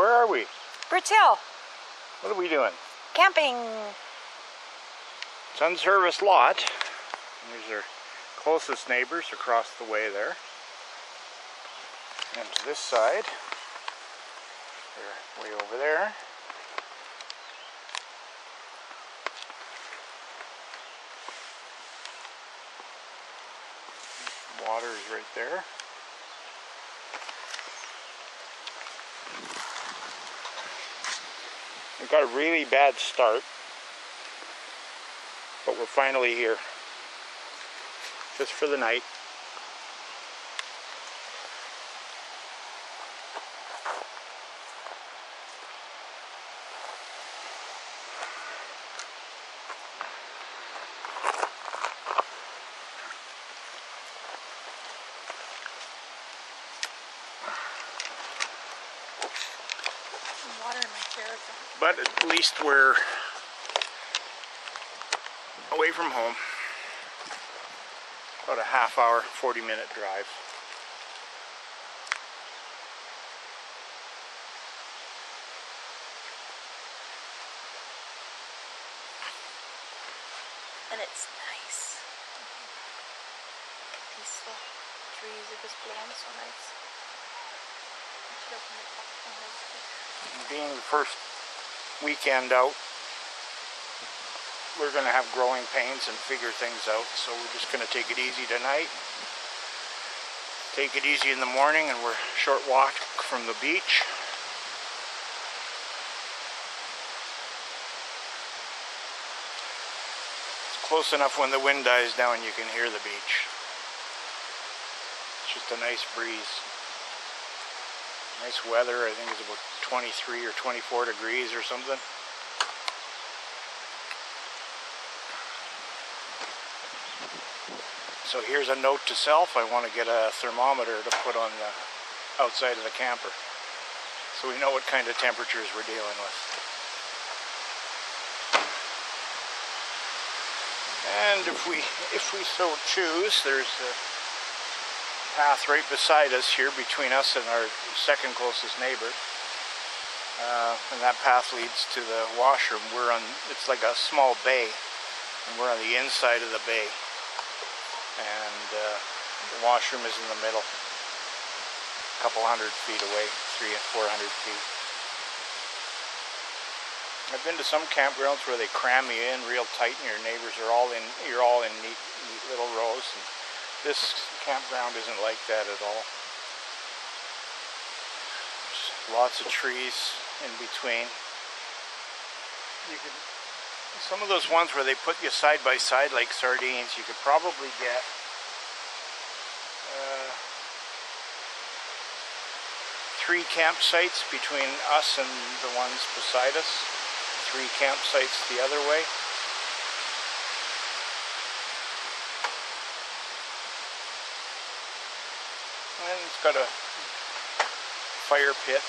Where are we? Birds Hill. What are we doing? Camping. It's unserviced lot. There's our closest neighbors across the way there. And to this side, they're way over there. Water is right there. We got a really bad start, but we're finally here, just for the night. Water in my chair. But at least we're away from home. About a half-hour, 40-minute drive. And it's nice. Peaceful. Trees are just blowing so nice. Being the first weekend out, we're going to have growing pains and figure things out, so we're just going to take it easy tonight. Take it easy in the morning, and we're a short walk from the beach. It's close enough when the wind dies down you can hear the beach. It's just a nice breeze. Nice weather. I think it's about 23 or 24 degrees or something. So here's a note to self. I want to get a thermometer to put on the outside of the camper, so we know what kind of temperatures we're dealing with. And if we so choose, there's a path right beside us here, between us and our second closest neighbor, and that path leads to the washroom. It's like a small bay, and we're on the inside of the bay, and the washroom is in the middle, a couple 100 feet away, 300 or 400 feet. I've been to some campgrounds where they cram you in real tight, and your neighbors are you're all in neat little rows. And this campground isn't like that at all. There's lots of trees in between. Some of those ones where they put you side by side like sardines, you could probably get 3 campsites between us and the ones beside us. 3 campsites the other way. And it's got a fire pit.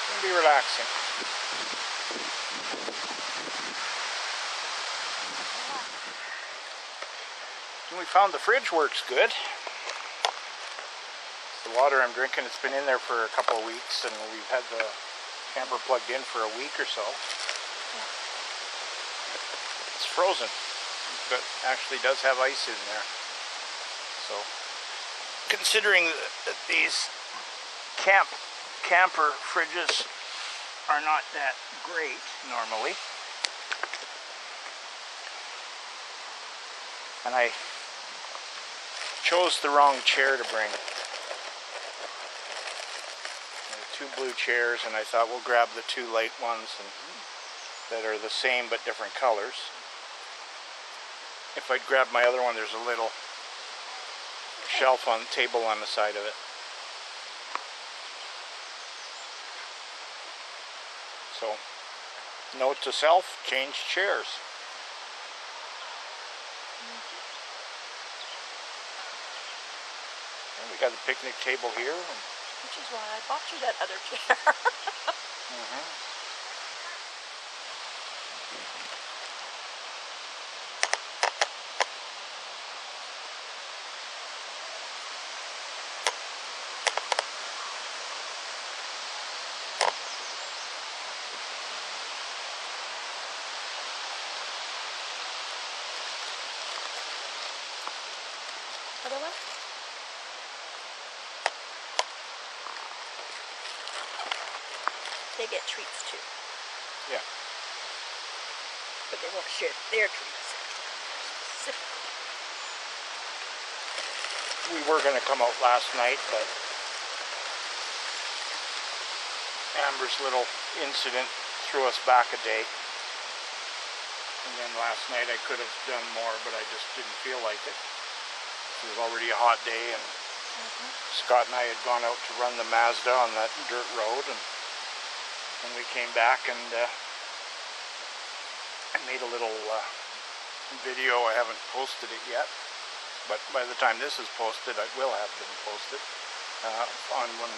It'll be relaxing. And we found the fridge works good. The water I'm drinking, it's been in there for a couple of weeks, and we've had the camper plugged in for a week or so. It's frozen, but actually does have ice in there. So, considering that these camper fridges are not that great normally, and I chose the wrong chair to bring. 2 blue chairs, and I thought we'll grab the 2 light ones that are the same but different colors. If I'd grabbed my other one, there's a little shelf on the table on the side of it. So, note to self, change chairs. And we got the picnic table here. Which is why I bought you that other chair. Other one? They get treats too. Yeah. But they won't share their treats. We were going to come out last night, but Amber's little incident threw us back a day. And then last night I could have done more, but I just didn't feel like it. It was already a hot day, and Scott and I had gone out to run the Mazda on that dirt road, and when we came back, and I made a little video. I haven't posted it yet, but by the time this is posted, it will have been posted on when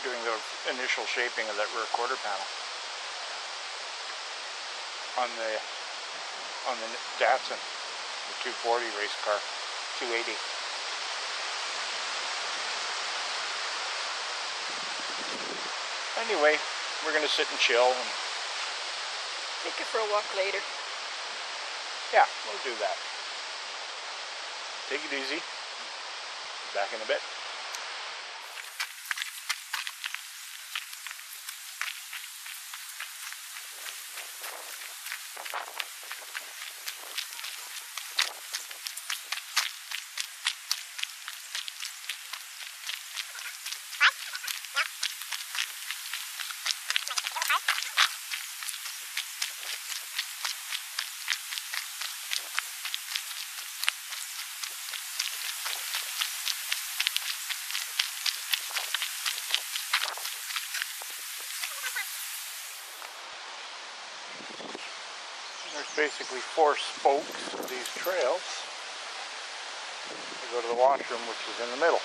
doing the initial shaping of that rear quarter panel on the Datsun, the 240 race car, 280. Anyway, we're going to sit and chill and take you for a walk later. Yeah, we'll do that. Take it easy. Back in a bit. There's basically 4 spokes of these trails. They go to the washroom, which is in the middle.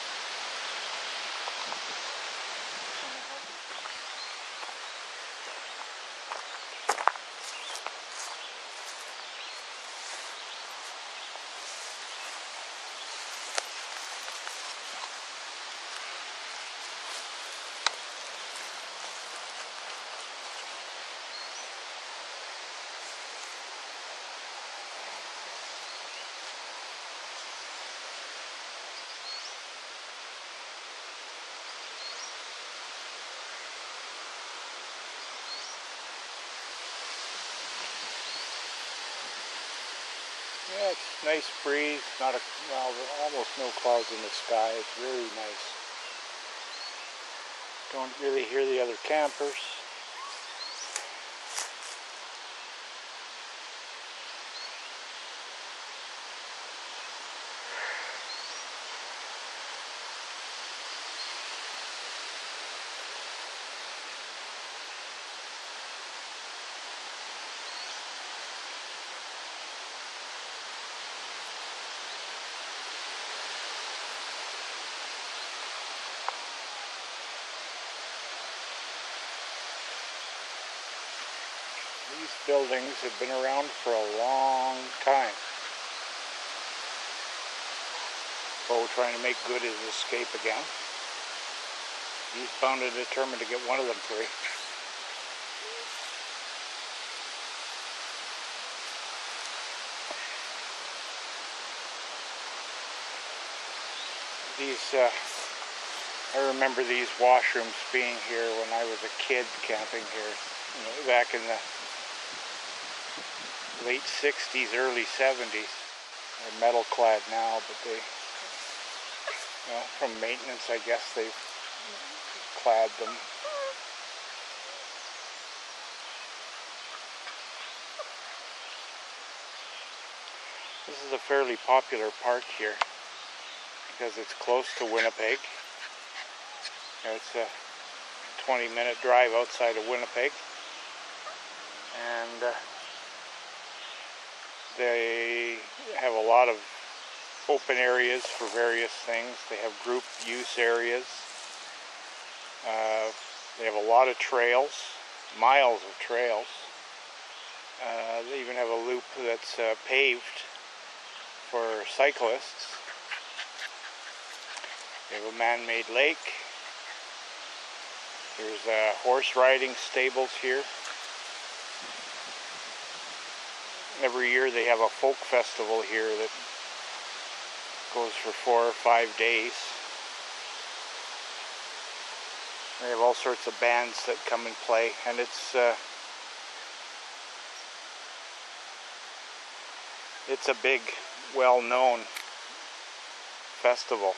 Yeah, it's nice breeze, almost no clouds in the sky. It's really nice. Don't really hear the other campers. These buildings have been around for a long time. Bo trying to make good his escape again. He's bound and determined to get one of them free. I remember these washrooms being here when I was a kid camping here, back in the late 60s, early 70s. They're metal clad now, but they, from maintenance, I guess they've clad them. This is a fairly popular park here because it's close to Winnipeg. It's a 20-minute drive outside of Winnipeg, and they have a lot of open areas for various things. They have group use areas. They have a lot of trails, miles of trails. They even have a loop that's paved for cyclists. They have a man-made lake. There's horse riding stables here. Every year they have a folk festival here that Goes for 4 or 5 days. They have all sorts of bands that come and play, and it's a big, well-known festival.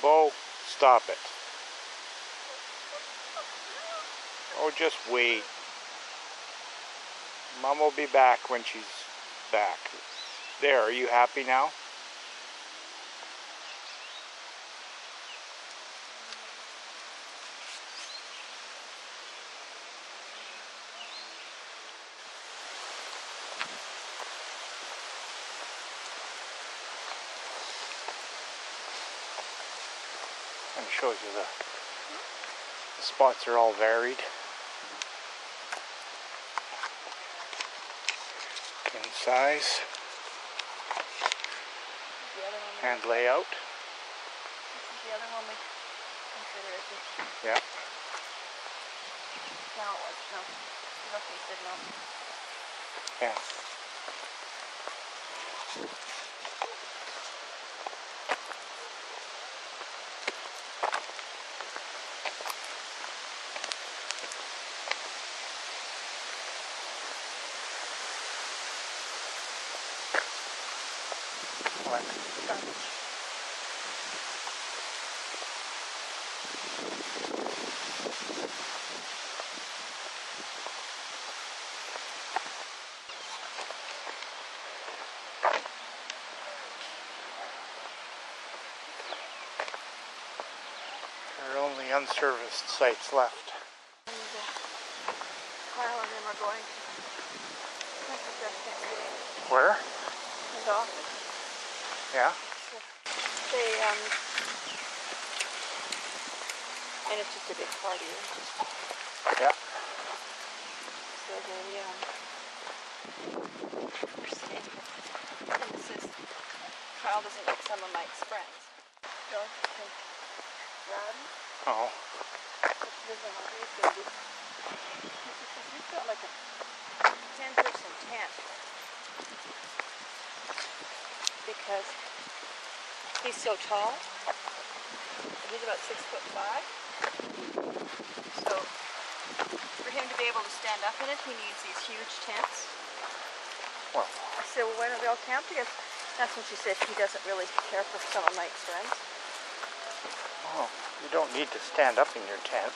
Bo, stop it. Oh, just wait. Mom will be back when she's back. There, are you happy now? And shows you the spots are all varied in size and layout. This is the other one we consider it. Yeah. No, it was no. Lucky said no. Yeah. What? There are only unserviced sites left. And Kyle and them are going to Where? his office. Yeah. They and it's just a big party. Yeah. So they they're staying. And this is Kyle doesn't like some of Mike's friends. Don't think Rod. Oh. You've got like a 10-person tent because he's so tall. He's about 6'5". So for him to be able to stand up in it, he needs these huge tents. Well. I said, well, why don't they all camp together? That's when she said he doesn't really care for some of Mike's friends. Oh, you don't need to stand up in your tent.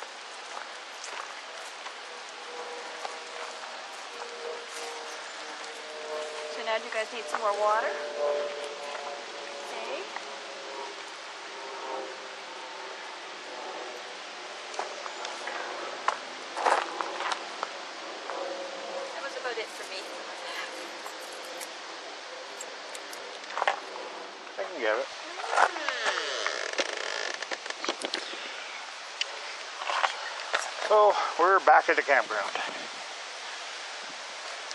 So now do you guys need some more water? Okay. That was about it for me. I can get it. So, we're back at the campground.